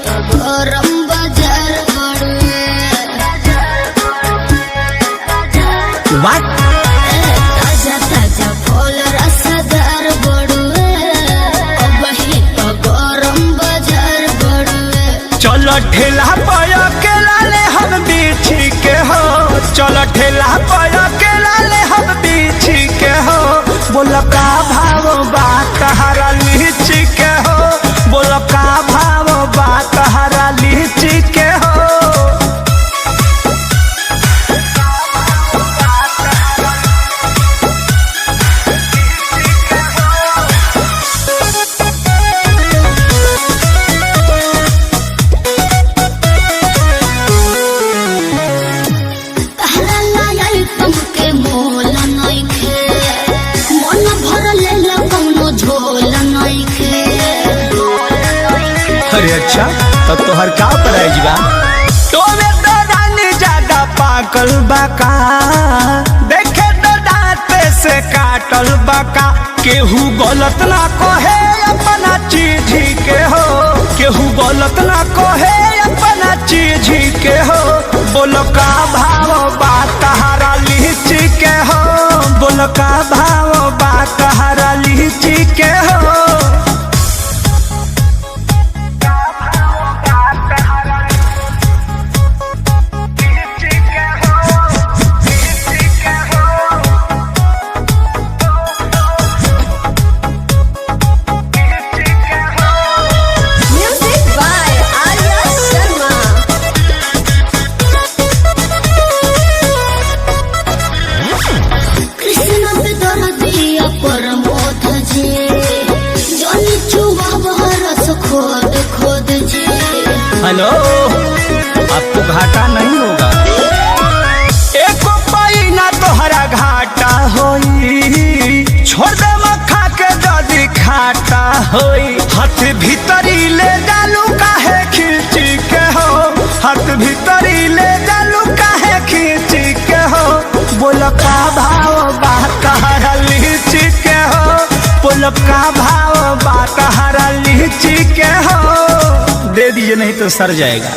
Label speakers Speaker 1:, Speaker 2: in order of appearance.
Speaker 1: तो गरम बाजार बड़ुए।
Speaker 2: What?
Speaker 1: ताजा ताजा फल रसदार बड़ुए। वही तो गरम बाजार बड़ुए।
Speaker 2: चलो ठेला पाया के लाले हम बीछी के हो, चलो ठेला पाया के लाले हम बीछी के हो। बोलो का भाव बा तहरा लीची के हो, बोलो का भाव बा तहरा लीची के हो।
Speaker 1: तहरा लायल तुमके मोल नइखे। मन भरले ला कौनो झोल नइखे।
Speaker 2: अरे अच्छा, तब तो हर का प्राइज बा। तो में तो रानी ज्यादा पाकल बाका, देखे तो दांत से काटल बाका। केहू गलत ना कहे अपना चीज के हो, केहू गलत ना कहे अपना चीज के हो। बोलो का भाव बा तहरा लीची के हो, बोलो का भाव बा तहरा लीची के हो।
Speaker 1: Music by Arya Sharma. Krishna पे दर्दिया परमोध जे। जनी चुवा बरस खोद खोद जे।
Speaker 2: हेलो, आपको घाटा नहीं होगा। एको पाई ना तोहरा घाटा होई, छोड़ दे मखा के जदी खाटा होई। हाथ भीतरी ले डालू काहे खींची के हो, हाथ भीतरी ले डालू काहे खींची के हो। बोलो का भाव बा तहरा लीची के हो, बोलो का भाव बा तहरा लीची के हो। दे दीजिए नहीं तो सर जाएगा।